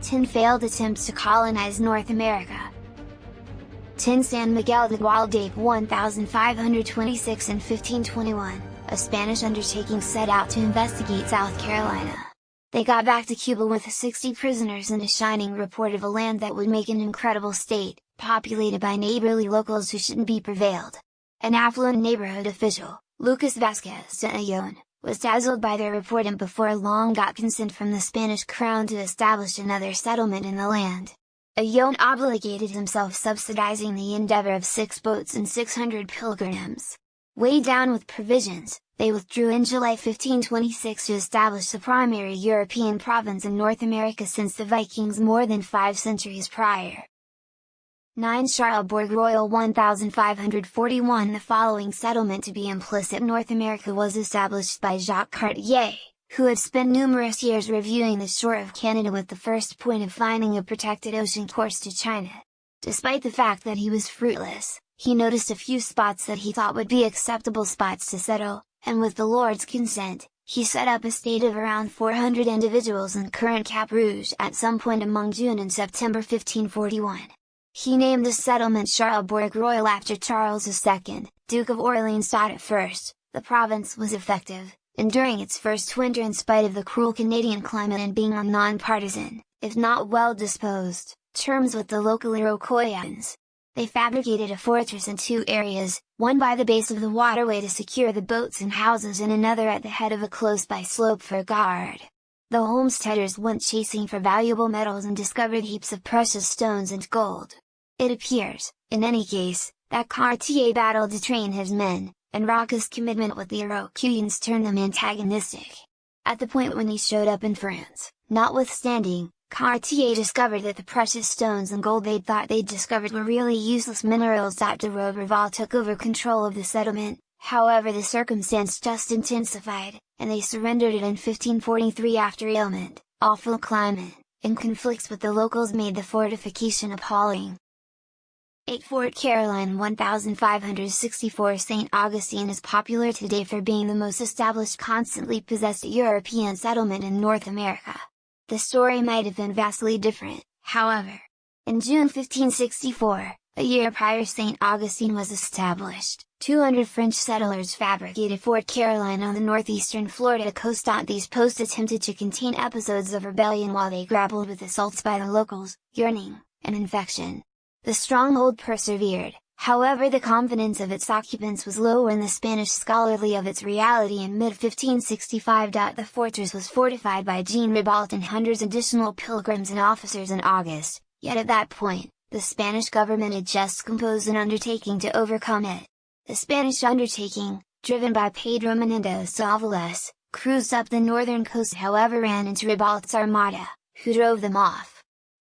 10 failed attempts to colonize North America. 10 San Miguel de Guadalupe 1526 and 1521, a Spanish undertaking set out to investigate South Carolina. They got back to Cuba with 60 prisoners and a shining report of a land that would make an incredible state, populated by neighborly locals who shouldn't be prevailed. An affluent neighborhood official, Lucas Vasquez de Ayllón, was dazzled by their report and before long got consent from the Spanish crown to establish another settlement in the land. Ayllón obligated himself subsidizing the endeavor of 6 boats and 600 pilgrims. Weighed down with provisions, they withdrew in July 1526 to establish the primary European province in North America since the Vikings more than 5 centuries prior. 9 Charlesbourg Royal 1541. The following settlement to be implicit North America was established by Jacques Cartier, who had spent numerous years reviewing the shore of Canada with the first point of finding a protected ocean course to China. Despite the fact that he was fruitless, he noticed a few spots that he thought would be acceptable spots to settle, and with the Lord's consent, he set up a state of around 400 individuals in current Cap Rouge at some point among June and September 1541. He named the settlement Charlesbourg Royal after Charles II, Duke of Orleans. At first, the province was effective, enduring its first winter in spite of the cruel Canadian climate and being on non-partisan, if not well-disposed, terms with the local Iroquoians. They fabricated a fortress in 2 areas, one by the base of the waterway to secure the boats and houses and another at the head of a close-by slope for guard. The homesteaders went chasing for valuable metals and discovered heaps of precious stones and gold. It appears, in any case, that Cartier battled to train his men, and Rocca's commitment with the Iroquoians turned them antagonistic. At the point when he showed up in France, notwithstanding, Cartier discovered that the precious stones and gold they'd thought they'd discovered were really useless minerals. De Roberval took over control of the settlement, however the circumstance just intensified, and they surrendered it in 1543 after ailment, awful climate, and conflicts with the locals made the fortification appalling. 8 Fort Caroline 1564. St. Augustine is popular today for being the most established constantly possessed European settlement in North America. The story might have been vastly different, however. In June 1564, a year prior St. Augustine was established, 200 French settlers fabricated Fort Caroline on the northeastern Florida coast. These posts attempted to contain episodes of rebellion while they grappled with assaults by the locals, yearning, and infection. The stronghold persevered, however the confidence of its occupants was low and the Spanish scholarly of its reality in mid-1565. The fortress was fortified by Jean Ribault and hundreds additional pilgrims and officers in August, yet at that point, the Spanish government had just composed an undertaking to overcome it. The Spanish undertaking, driven by Pedro Menendez de Avalos, cruised up the northern coast however ran into Ribault's armada, who drove them off.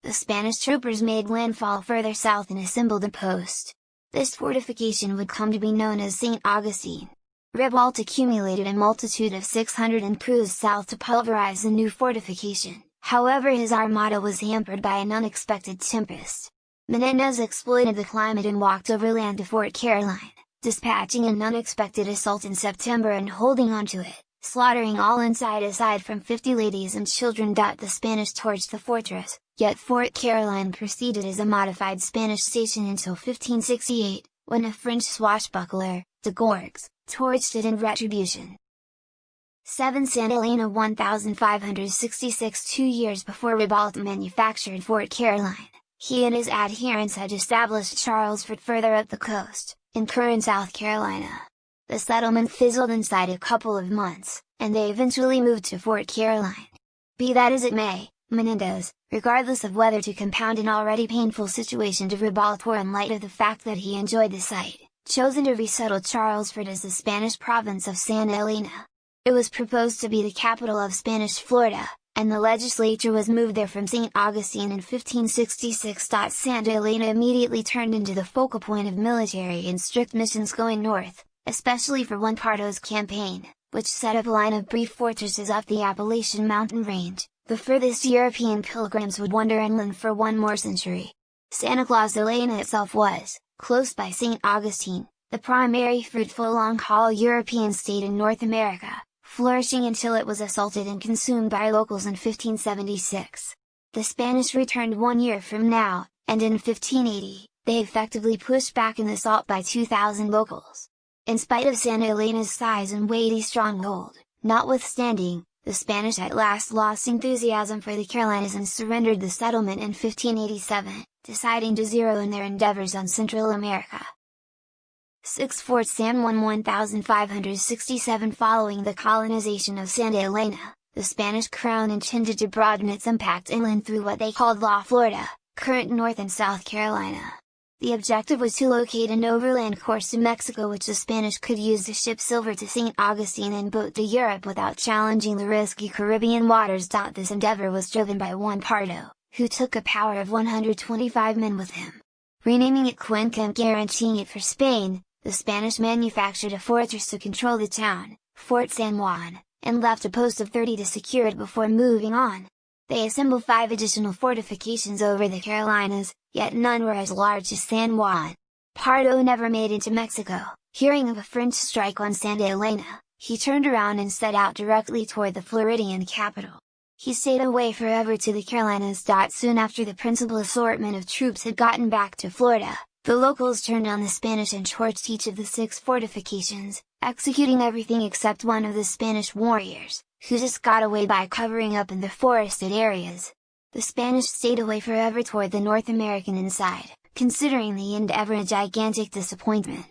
The Spanish troopers made landfall further south and assembled a post. This fortification would come to be known as St. Augustine. Ribault accumulated a multitude of 600 and cruised south to pulverize the new fortification, however his armada was hampered by an unexpected tempest. Menendez exploited the climate and walked overland to Fort Caroline, dispatching an unexpected assault in September and holding on to it, slaughtering all inside aside from 50 ladies and children. The Spanish torched the fortress, yet Fort Caroline proceeded as a modified Spanish station until 1568, when a French swashbuckler, de Gourgues, torched it in retribution. 7 Santa Elena 1566. 2 years before Ribault manufactured Fort Caroline, he and his adherents had established Charlesfort further up the coast, in current South Carolina. The settlement fizzled inside a couple of months, and they eventually moved to Fort Caroline. Be that as it may, Menendez, regardless of whether to compound an already painful situation to Ribault or in light of the fact that he enjoyed the site, chosen to resettle Charlesfort as the Spanish province of Santa Elena. It was proposed to be the capital of Spanish Florida, and the legislature was moved there from St. Augustine in 1566. Santa Elena immediately turned into the focal point of military and strict missions going north, especially for Juan Pardo's campaign, which set up a line of brief fortresses up the Appalachian mountain range, the furthest European pilgrims would wander inland for one more century. Santa Claus Elena itself was, close by St. Augustine, the primary fruitful long-haul European state in North America, flourishing until it was assaulted and consumed by locals in 1576. The Spanish returned 1 year from now, and in 1580, they effectively pushed back an assault by 2,000 locals. In spite of Santa Elena's size and weighty stronghold, notwithstanding, the Spanish at last lost enthusiasm for the Carolinas and surrendered the settlement in 1587, deciding to zero in their endeavors on Central America. 6 Fort San Juan 1567. Following the colonization of Santa Elena, the Spanish crown intended to broaden its impact inland through what they called La Florida, current North and South Carolina. The objective was to locate an overland course to Mexico which the Spanish could use to ship silver to St. Augustine and boat to Europe without challenging the risky Caribbean waters. This endeavor was driven by Juan Pardo, who took a power of 125 men with him. Renaming it Cuenca and guaranteeing it for Spain, the Spanish manufactured a fortress to control the town, Fort San Juan, and left a post of 30 to secure it before moving on. They assembled 5 additional fortifications over the Carolinas, yet none were as large as San Juan. Pardo never made it to Mexico. Hearing of a French strike on Santa Elena, he turned around and set out directly toward the Floridian capital. He stayed away forever to the Carolinas. Soon after the principal assortment of troops had gotten back to Florida, the locals turned on the Spanish and torched each of the 6 fortifications, executing everything except one of the Spanish warriors, who just got away by covering up in the forested areas. The Spanish stayed away forever toward the North American inside, considering the endeavor a gigantic disappointment.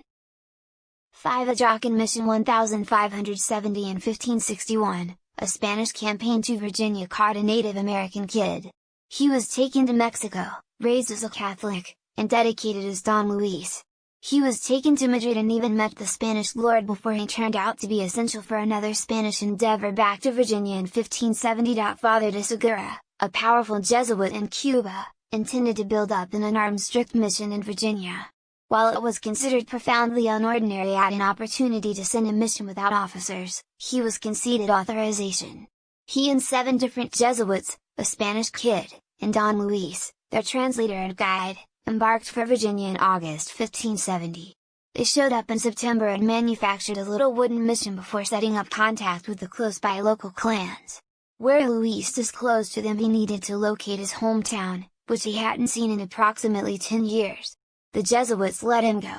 5 Ajacan Mission 1570. In 1561, a Spanish campaign to Virginia caught a Native American kid. He was taken to Mexico, raised as a Catholic, and dedicated as Don Luis. He was taken to Madrid and even met the Spanish lord before he turned out to be essential for another Spanish endeavor back to Virginia in 1570. Father de Segura, a powerful Jesuit in Cuba, intended to build up an unarmed strict mission in Virginia. While it was considered profoundly unordinary at an opportunity to send a mission without officers, he was conceded authorization. He and 7 different Jesuits, a Spanish kid, and Don Luis, their translator and guide, embarked for Virginia in August 1570. They showed up in September and manufactured a little wooden mission before setting up contact with the close-by local clans. Where Luis disclosed to them he needed to locate his hometown, which he hadn't seen in approximately 10 years. The Jesuits let him go.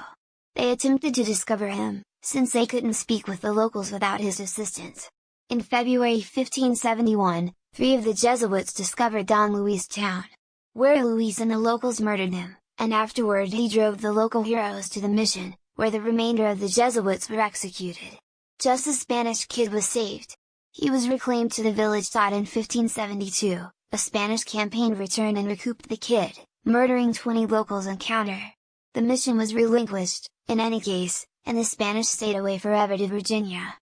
They attempted to discover him, since they couldn't speak with the locals without his assistance. In February 1571, 3 of the Jesuits discovered Don Luis' town, where Luis and the locals murdered him, and afterward he drove the local heroes to the mission, where the remainder of the Jesuits were executed. Just the Spanish kid was saved. He was reclaimed to the village. In 1572, a Spanish campaign returned and recouped the kid, murdering 20 locals in counter. The mission was relinquished, in any case, and the Spanish stayed away forever to Virginia.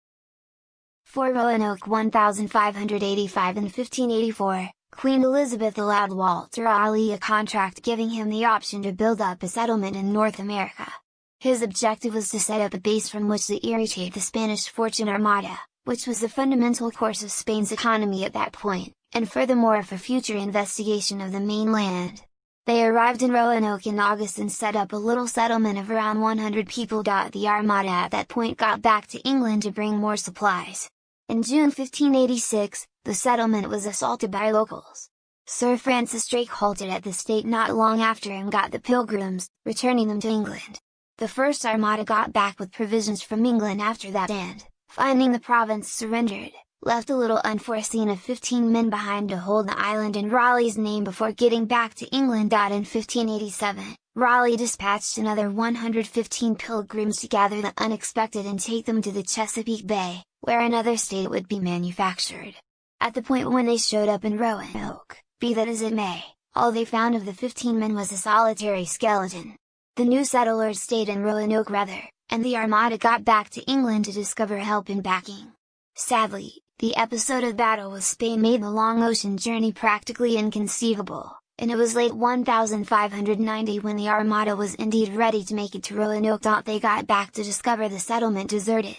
4 Roanoke 1585. In 1584, Queen Elizabeth allowed Walter Raleigh a contract giving him the option to build up a settlement in North America. His objective was to set up a base from which to irritate the Spanish fortune armada, which was the fundamental course of Spain's economy at that point, and furthermore for future investigation of the mainland. They arrived in Roanoke in August and set up a little settlement of around 100 people. The armada at that point got back to England to bring more supplies. In June 1586, the settlement was assaulted by locals. Sir Francis Drake halted at the stake not long after and got the Pilgrims, returning them to England. The first armada got back with provisions from England after that and, finding the province surrendered, left a little unforeseen of 15 men behind to hold the island in Raleigh's name before getting back to England. In 1587, Raleigh dispatched another 115 pilgrims to gather the unexpected and take them to the Chesapeake Bay, where another state would be manufactured. At the point when they showed up in Roanoke, be that as it may, all they found of the 15 men was a solitary skeleton. The new settlers stayed in Roanoke rather, and the armada got back to England to discover help and backing. Sadly, the episode of battle with Spain made the long ocean journey practically inconceivable, and it was late 1590 when the armada was indeed ready to make it to Roanoke. They got back to discover the settlement deserted.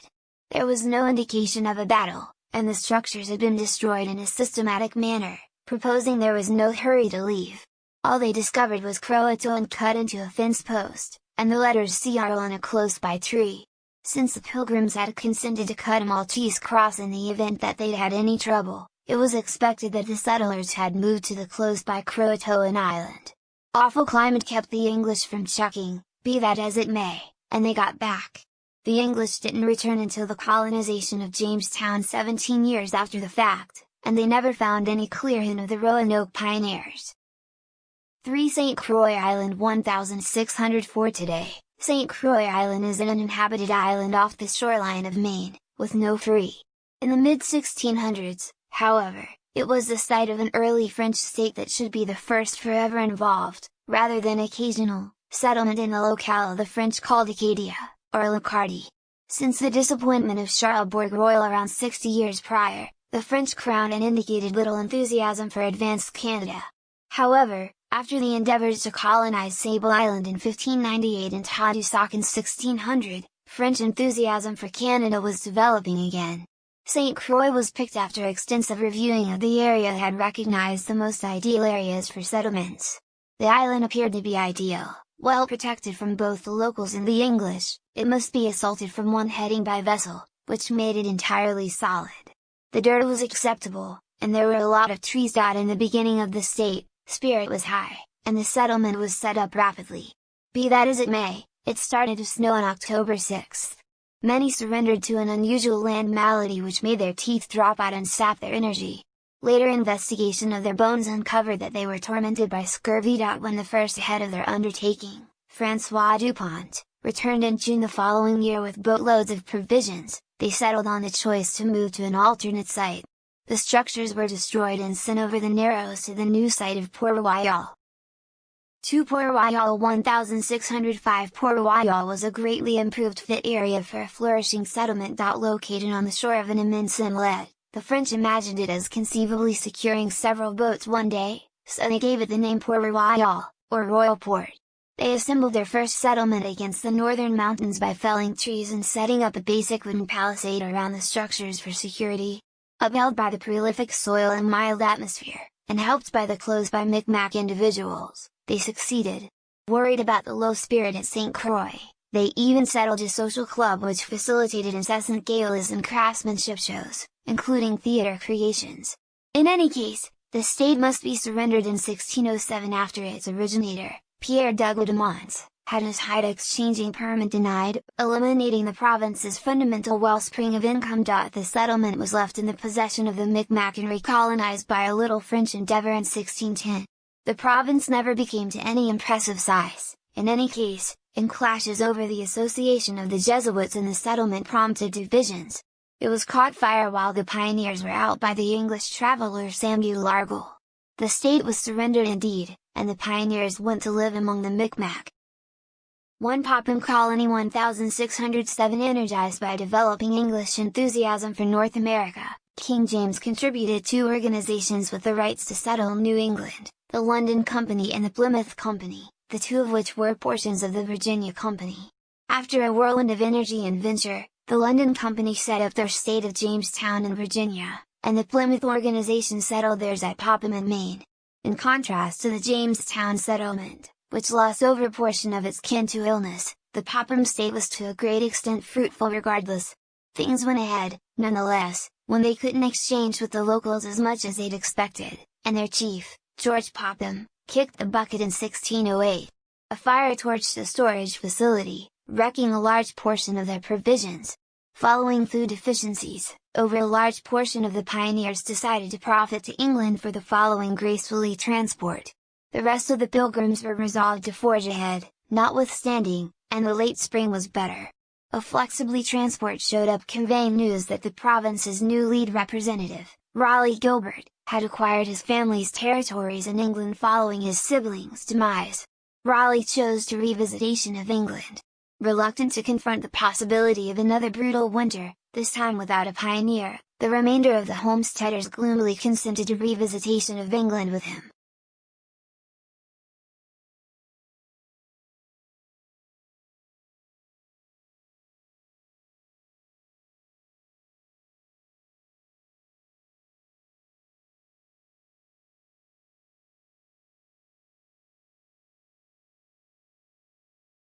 There was no indication of a battle, and the structures had been destroyed in a systematic manner, proposing there was no hurry to leave. All they discovered was Croatoan cut into a fence post, and the letters CRL on a close-by tree. Since the Pilgrims had consented to cut a Maltese cross in the event that they'd had any trouble, it was expected that the settlers had moved to the close-by Croatoan island. Awful climate kept the English from checking, be that as it may, and they got back. The English didn't return until the colonization of Jamestown 17 years after the fact, and they never found any clear hint of the Roanoke pioneers. 3. St. Croix Island 1604 Today, St. Croix Island is an uninhabited island off the shoreline of Maine, with no ferry. In the mid-1600s, however, it was the site of an early French state that should be the first forever involved, rather than occasional, settlement in the locale the French called Acadia, or Lacardie. Since the disappointment of Charlesbourg Royal around 60 years prior, the French crown had indicated little enthusiasm for advanced Canada. However, after the endeavours to colonize Sable Island in 1598 and Tadoussac in 1600, French enthusiasm for Canada was developing again. St. Croix was picked after extensive reviewing of the area had recognized the most ideal areas for settlements. The island appeared to be ideal, well protected from both the locals and the English. It must be assaulted from one heading by vessel, which made it entirely solid. The dirt was acceptable, and there were a lot of trees. In the beginning of the state, spirit was high, and the settlement was set up rapidly. Be that as it may, it started to snow on October 6. Many surrendered to an unusual land malady which made their teeth drop out and sap their energy. Later investigation of their bones uncovered that they were tormented by scurvy. When the first head of their undertaking, François Dupont, returned in June the following year with boatloads of provisions, they settled on the choice to move to an alternate site. The structures were destroyed and sent over the Narrows to the new site of Port Royal. 2. Port Royal 1605 Port Royal was a greatly improved fit area for a flourishing settlement. Located on the shore of an immense inlet, the French imagined it as conceivably securing several boats one day, so they gave it the name Port Royal, or Royal Port. They assembled their first settlement against the northern mountains by felling trees and setting up a basic wooden palisade around the structures for security. Upheld by the prolific soil and mild atmosphere, and helped by the close-by Micmac individuals, they succeeded. Worried about the low spirit at St. Croix, they even settled a social club which facilitated incessant galas and craftsmanship shows, including theatre creations. In any case, the state must be surrendered in 1607 after its originator, Pierre Douglas de Monts, had his Haida exchanging permit denied, eliminating the province's fundamental wellspring of income. The settlement was left in the possession of the Micmac and recolonized by a little French endeavor in 1610. The province never became to any impressive size, in any case, and clashes over the association of the Jesuits in the settlement prompted divisions. It was caught fire while the pioneers were out by the English traveller Samuel Argall. The state was surrendered indeed, and the pioneers went to live among the Micmac. 1. Popham Colony 1607 Energized by developing English enthusiasm for North America, King James contributed 2 organizations with the rights to settle New England, the London Company and the Plymouth Company, the 2 of which were portions of the Virginia Company. After a whirlwind of energy and venture, the London Company set up their state of Jamestown in Virginia, and the Plymouth organization settled theirs at Popham in Maine. In contrast to the Jamestown settlement, which lost over a portion of its kin to illness, the Popham state was to a great extent fruitful regardless. Things went ahead, nonetheless, when they couldn't exchange with the locals as much as they'd expected, and their chief, George Popham, kicked the bucket in 1608. A fire torched the storage facility, wrecking a large portion of their provisions. Following food deficiencies, over a large portion of the pioneers decided to profit to England for the following gracefully transport. The rest of the pilgrims were resolved to forge ahead, notwithstanding, and the late spring was better. A flexibly transport showed up conveying news that the province's new lead representative, Raleigh Gilbert, had acquired his family's territories in England following his siblings' demise. Raleigh chose to revisitation of England. Reluctant to confront the possibility of another brutal winter, this time without a pioneer, the remainder of the homesteaders gloomily consented to revisitation of England with him.